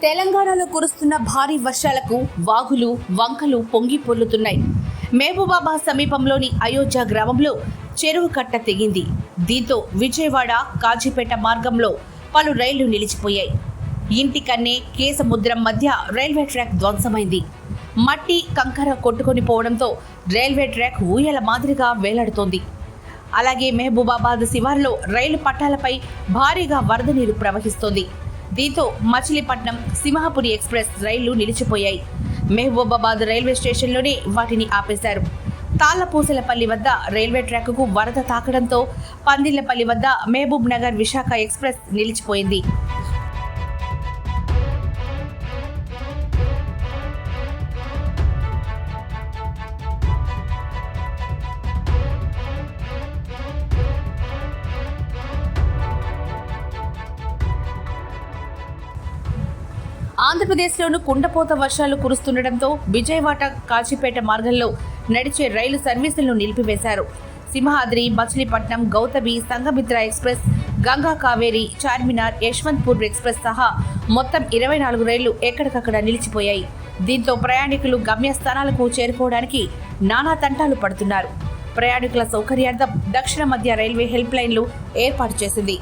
తెలంగాణలో కురుస్తున్న భారీ వర్షాలకు వాగులు వంకలు పొంగి పొర్లుతున్నాయి. మహబూబాబాద్ సమీపంలోని అయోధ్య గ్రామంలో చెరువు కట్ట తెగింది. దీంతో విజయవాడ కాజీపేట మార్గంలో పలు రైళ్లు నిలిచిపోయాయి. ఇంటికన్నే కేసముద్రం మధ్య రైల్వే ట్రాక్ ధ్వంసమైంది. మట్టి కంకర కొట్టుకొని పోవడంతో రైల్వే ట్రాక్ ఊయల మాదిరిగా వేలాడుతోంది. అలాగే మహబూబాబాద్ శివారులో రైలు పట్టాలపై భారీగా వరద నీరు ప్రవహిస్తోంది. దీంతో మచిలీపట్నం సింహాపురి ఎక్స్ప్రెస్ రైళ్లు నిలిచిపోయాయి. మహబూబాబాద్ రైల్వే స్టేషన్లోనే వాటిని ఆపేశారు. తాళ్లపూసలపల్లి వద్ద రైల్వే ట్రాక్కు వరద తాకడంతో పందిళ్లపల్లి వద్ద మహబూబ్ నగర్ విశాఖ ఎక్స్ప్రెస్ నిలిచిపోయింది. ఆంధ్రప్రదేశ్లోనూ కుండపోత వర్షాలు కురుస్తుండటంతో విజయవాడ కాజీపేట మార్గంలో నడిచే రైలు సర్వీసులను నిలిపివేశారు. సింహాద్రి, మచిలీపట్నం, గౌతమి, సంఘమిత్ర ఎక్స్ప్రెస్, గంగా కావేరి, చార్మినార్, యశ్వంత్పూర్ ఎక్స్ప్రెస్ సహా మొత్తం 24 రైళ్లు ఎక్కడికక్కడ నిలిచిపోయాయి. దీంతో ప్రయాణికులు గమ్యస్థానాలకు చేరుకోవడానికి నానా తంటాలు పడుతున్నారు. ప్రయాణికుల సౌకర్యార్థం దక్షిణ మధ్య రైల్వే హెల్ప్ లైన్లు ఏర్పాటు చేసింది.